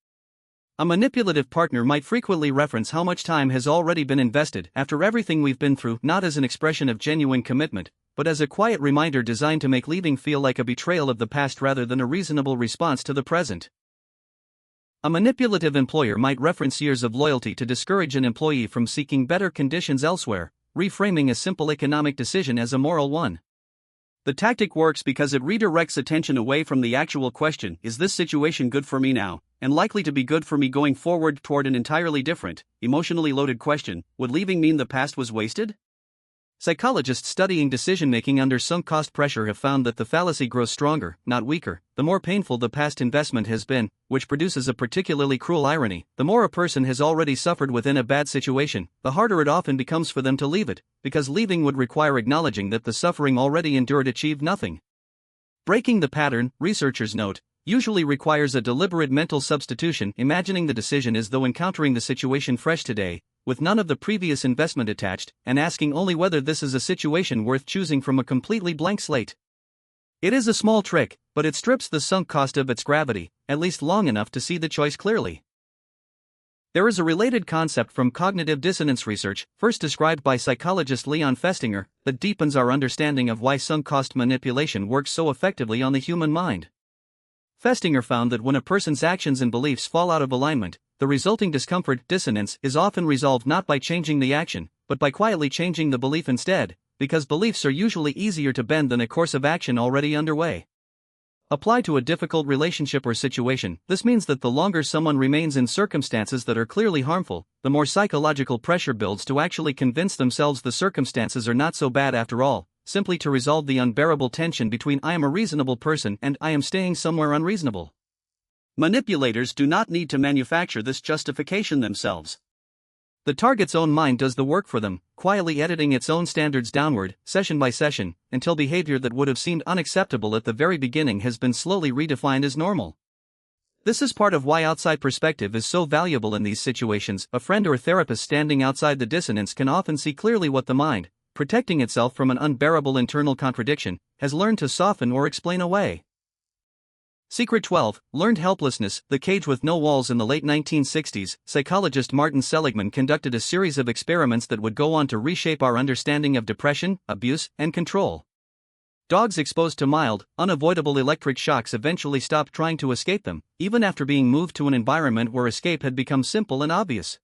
A manipulative partner might frequently reference how much time has already been invested after everything we've been through, not as an expression of genuine commitment, but as a quiet reminder designed to make leaving feel like a betrayal of the past rather than a reasonable response to the present. A manipulative employer might reference years of loyalty to discourage an employee from seeking better conditions elsewhere, reframing a simple economic decision as a moral one. The tactic works because it redirects attention away from the actual question, is this situation good for me now, and likely to be good for me going forward, toward an entirely different, emotionally loaded question, would leaving mean the past was wasted? Psychologists studying decision-making under sunk cost pressure have found that the fallacy grows stronger, not weaker, the more painful the past investment has been, which produces a particularly cruel irony. The more a person has already suffered within a bad situation, the harder it often becomes for them to leave it, because leaving would require acknowledging that the suffering already endured achieved nothing. Breaking the pattern, researchers note, usually requires a deliberate mental substitution, imagining the decision as though encountering the situation fresh today, with none of the previous investment attached, and asking only whether this is a situation worth choosing from a completely blank slate. It is a small trick, but it strips the sunk cost of its gravity, at least long enough to see the choice clearly. There is a related concept from cognitive dissonance research, first described by psychologist Leon Festinger, that deepens our understanding of why sunk cost manipulation works so effectively on the human mind. Festinger found that when a person's actions and beliefs fall out of alignment, the resulting discomfort, dissonance, is often resolved not by changing the action, but by quietly changing the belief instead, because beliefs are usually easier to bend than a course of action already underway. Apply to a difficult relationship or situation, this means that the longer someone remains in circumstances that are clearly harmful, the more psychological pressure builds to actually convince themselves the circumstances are not so bad after all, simply to resolve the unbearable tension between I am a reasonable person and I am staying somewhere unreasonable. Manipulators do not need to manufacture this justification themselves. The target's own mind does the work for them, quietly editing its own standards downward, session by session, until behavior that would have seemed unacceptable at the very beginning has been slowly redefined as normal. This is part of why outside perspective is so valuable in these situations. A friend or a therapist standing outside the dissonance can often see clearly what the mind, protecting itself from an unbearable internal contradiction, has learned to soften or explain away. Secret 12, Learned Helplessness, The Cage with No Walls. In the late 1960s, psychologist Martin Seligman conducted a series of experiments that would go on to reshape our understanding of depression, abuse, and control. Dogs exposed to mild, unavoidable electric shocks eventually stopped trying to escape them, even after being moved to an environment where escape had become simple and obvious.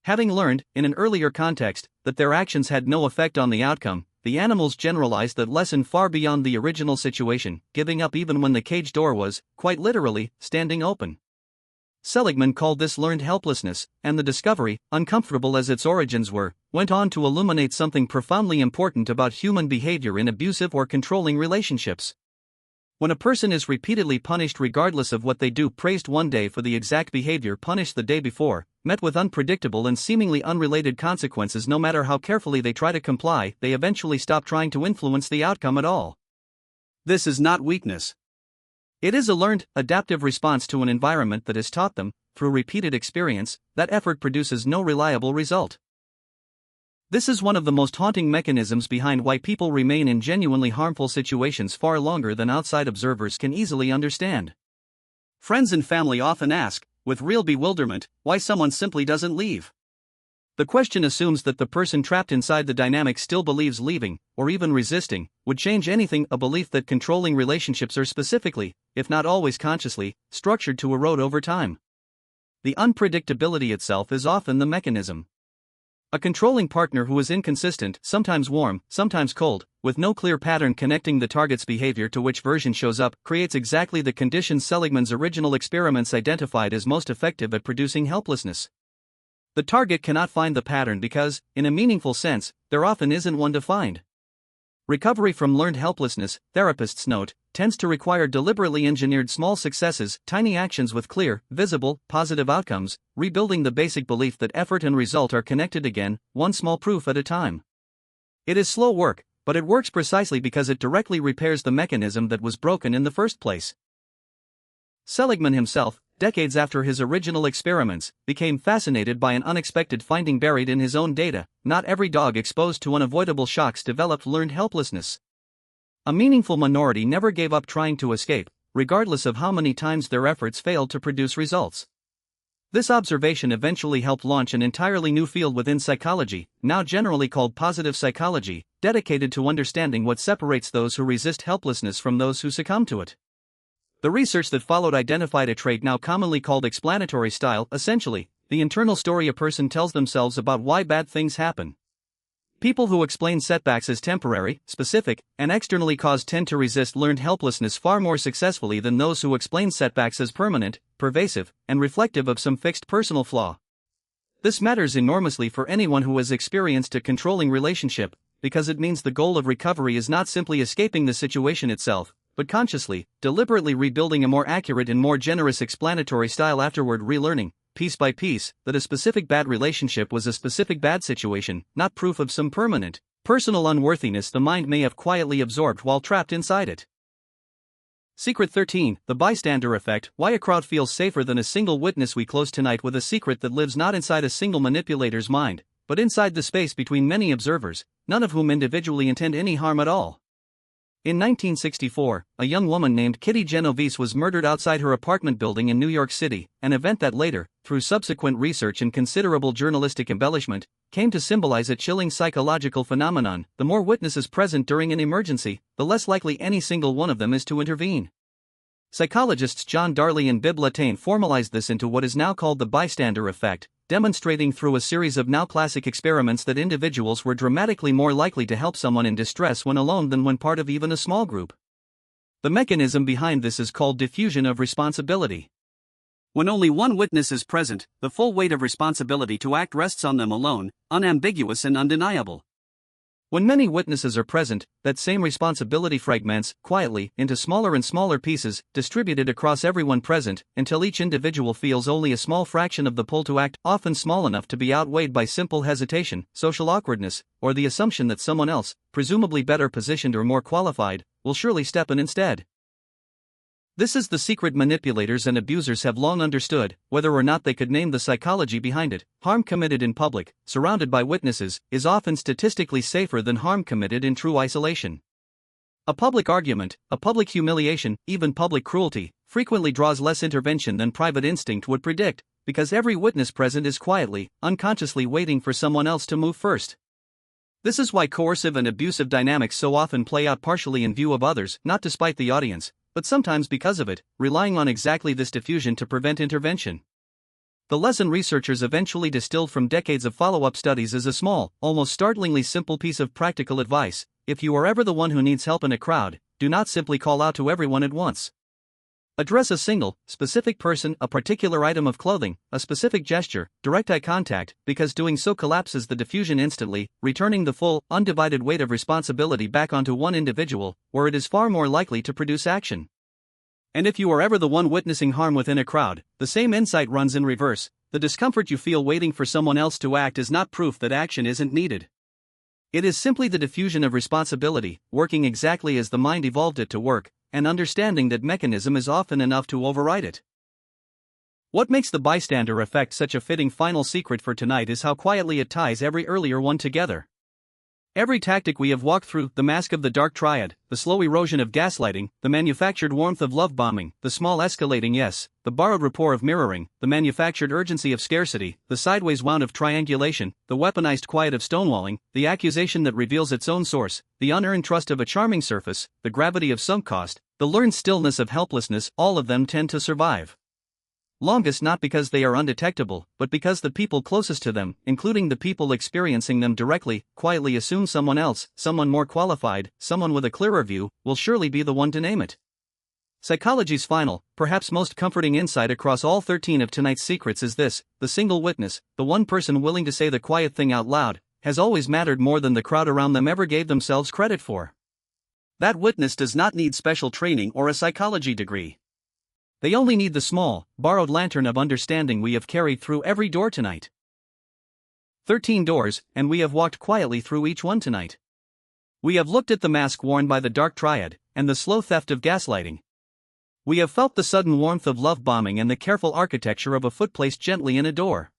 Having learned, in an earlier context, that their actions had no effect on the outcome, the animals generalized that lesson far beyond the original situation, giving up even when the cage door was, quite literally, standing open. Seligman called this learned helplessness, and the discovery, uncomfortable as its origins were, went on to illuminate something profoundly important about human behavior in abusive or controlling relationships. When a person is repeatedly punished regardless of what they do, praised one day for the exact behavior punished the day before, met with unpredictable and seemingly unrelated consequences no matter how carefully they try to comply, they eventually stop trying to influence the outcome at all. This is not weakness. It is a learned, adaptive response to an environment that has taught them, through repeated experience, that effort produces no reliable result. This is one of the most haunting mechanisms behind why people remain in genuinely harmful situations far longer than outside observers can easily understand. Friends and family often ask, with real bewilderment, why someone simply doesn't leave. The question assumes that the person trapped inside the dynamic still believes leaving, or even resisting, would change anything, a belief that controlling relationships are specifically, if not always consciously, structured to erode over time. The unpredictability itself is often the mechanism. A controlling partner who is inconsistent, sometimes warm, sometimes cold, with no clear pattern connecting the target's behavior to which version shows up, creates exactly the conditions Seligman's original experiments identified as most effective at producing helplessness. The target cannot find the pattern because, in a meaningful sense, there often isn't one to find. Recovery from learned helplessness, therapists note, tends to require deliberately engineered small successes, tiny actions with clear, visible, positive outcomes, rebuilding the basic belief that effort and result are connected again, one small proof at a time. It is slow work, but it works precisely because it directly repairs the mechanism that was broken in the first place. Seligman himself, decades after his original experiments, became fascinated by an unexpected finding buried in his own data: not every dog exposed to unavoidable shocks developed learned helplessness. A meaningful minority never gave up trying to escape, regardless of how many times their efforts failed to produce results. This observation eventually helped launch an entirely new field within psychology, now generally called positive psychology, dedicated to understanding what separates those who resist helplessness from those who succumb to it. The research that followed identified a trait now commonly called explanatory style, essentially, the internal story a person tells themselves about why bad things happen. People who explain setbacks as temporary, specific, and externally caused tend to resist learned helplessness far more successfully than those who explain setbacks as permanent, pervasive, and reflective of some fixed personal flaw. This matters enormously for anyone who has experienced a controlling relationship, because it means the goal of recovery is not simply escaping the situation itself, but consciously, deliberately rebuilding a more accurate and more generous explanatory style afterward, relearning, piece by piece, that a specific bad relationship was a specific bad situation, not proof of some permanent, personal unworthiness the mind may have quietly absorbed while trapped inside it. Secret 13, the bystander effect, why a crowd feels safer than a single witness. We close tonight with a secret that lives not inside a single manipulator's mind, but inside the space between many observers, none of whom individually intend any harm at all. In 1964, a young woman named Kitty Genovese was murdered outside her apartment building in New York City, an event that later, through subsequent research and considerable journalistic embellishment, came to symbolize a chilling psychological phenomenon. The more witnesses present during an emergency, the less likely any single one of them is to intervene. Psychologists John Darley and Bibb Latané formalized this into what is now called the bystander effect, demonstrating through a series of now classic experiments that individuals were dramatically more likely to help someone in distress when alone than when part of even a small group. The mechanism behind this is called diffusion of responsibility. When only one witness is present, the full weight of responsibility to act rests on them alone, unambiguous and undeniable. When many witnesses are present, that same responsibility fragments, quietly, into smaller and smaller pieces, distributed across everyone present, until each individual feels only a small fraction of the pull to act, often small enough to be outweighed by simple hesitation, social awkwardness, or the assumption that someone else, presumably better positioned or more qualified, will surely step in instead. This is the secret manipulators and abusers have long understood, whether or not they could name the psychology behind it. Harm committed in public, surrounded by witnesses, is often statistically safer than harm committed in true isolation. A public argument, a public humiliation, even public cruelty, frequently draws less intervention than private instinct would predict, because every witness present is quietly, unconsciously waiting for someone else to move first. This is why coercive and abusive dynamics so often play out partially in view of others, not despite the audience, but sometimes because of it, relying on exactly this diffusion to prevent intervention. The lesson researchers eventually distilled from decades of follow-up studies is a small, almost startlingly simple piece of practical advice: if you are ever the one who needs help in a crowd, do not simply call out to everyone at once. Address a single, specific person, a particular item of clothing, a specific gesture, direct eye contact, because doing so collapses the diffusion instantly, returning the full, undivided weight of responsibility back onto one individual, where it is far more likely to produce action. And if you are ever the one witnessing harm within a crowd, the same insight runs in reverse. The discomfort you feel waiting for someone else to act is not proof that action isn't needed. It is simply the diffusion of responsibility, working exactly as the mind evolved it to work, and understanding that mechanism is often enough to override it. What makes the bystander effect such a fitting final secret for tonight is how quietly it ties every earlier one together. Every tactic we have walked through, the mask of the Dark Triad, the slow erosion of gaslighting, the manufactured warmth of love bombing, the small escalating yes, the borrowed rapport of mirroring, the manufactured urgency of scarcity, the sideways wound of triangulation, the weaponized quiet of stonewalling, the accusation that reveals its own source, the unearned trust of a charming surface, the gravity of sunk cost, the learned stillness of helplessness, all of them tend to survive. Longest not because they are undetectable, but because the people closest to them, including the people experiencing them directly, quietly assume someone else, someone more qualified, someone with a clearer view, will surely be the one to name it. Psychology's final, perhaps most comforting insight across all 13 of tonight's secrets is this: the single witness, the one person willing to say the quiet thing out loud, has always mattered more than the crowd around them ever gave themselves credit for. That witness does not need special training or a psychology degree. They only need the small, borrowed lantern of understanding we have carried through every door tonight. 13 doors, and we have walked quietly through each one tonight. We have looked at the mask worn by the Dark Triad, and the slow theft of gaslighting. We have felt the sudden warmth of love bombing and the careful architecture of a foot placed gently in a door.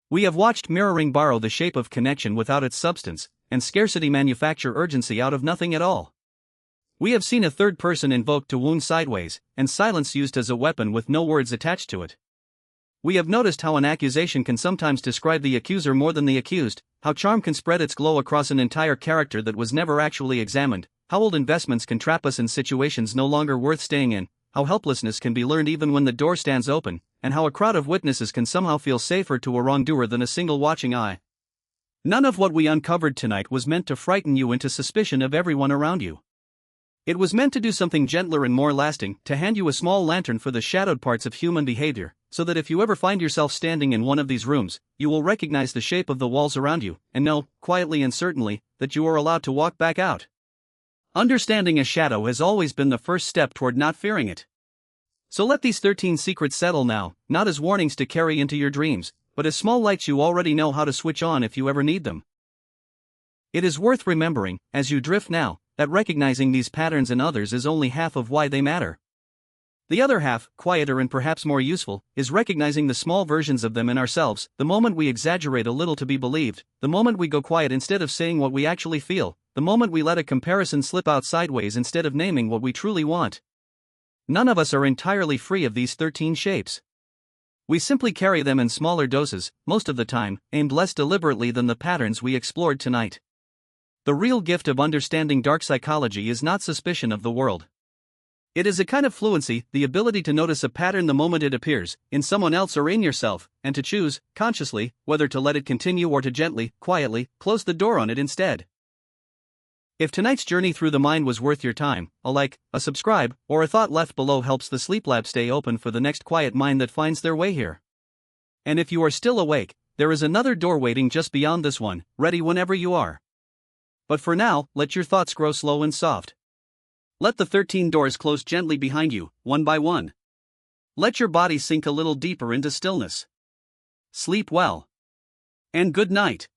We have watched mirroring borrow the shape of connection without its substance, and scarcity manufacture urgency out of nothing at all. We have seen a third person invoked to wound sideways, and silence used as a weapon with no words attached to it. We have noticed how an accusation can sometimes describe the accuser more than the accused, how charm can spread its glow across an entire character that was never actually examined, how old investments can trap us in situations no longer worth staying in, how helplessness can be learned even when the door stands open, and how a crowd of witnesses can somehow feel safer to a wrongdoer than a single watching eye. None of what we uncovered tonight was meant to frighten you into suspicion of everyone around you. It was meant to do something gentler and more lasting, to hand you a small lantern for the shadowed parts of human behavior, so that if you ever find yourself standing in one of these rooms, you will recognize the shape of the walls around you, and know, quietly and certainly, that you are allowed to walk back out. Understanding a shadow has always been the first step toward not fearing it. So let these 13 secrets settle now, not as warnings to carry into your dreams, but as small lights you already know how to switch on if you ever need them. It is worth remembering, as you drift now, that recognizing these patterns in others is only half of why they matter. The other half, quieter and perhaps more useful, is recognizing the small versions of them in ourselves, the moment we exaggerate a little to be believed, the moment we go quiet instead of saying what we actually feel, the moment we let a comparison slip out sideways instead of naming what we truly want. None of us are entirely free of these 13 shapes. We simply carry them in smaller doses, most of the time, aimed less deliberately than the patterns we explored tonight. The real gift of understanding dark psychology is not suspicion of the world. It is a kind of fluency, the ability to notice a pattern the moment it appears, in someone else or in yourself, and to choose, consciously, whether to let it continue or to gently, quietly, close the door on it instead. If tonight's journey through the mind was worth your time, a like, a subscribe, or a thought left below helps the Sleep Lab stay open for the next quiet mind that finds their way here. And if you are still awake, there is another door waiting just beyond this one, ready whenever you are. But for now, let your thoughts grow slow and soft. Let the 13 doors close gently behind you, one by one. Let your body sink a little deeper into stillness. Sleep well. And good night.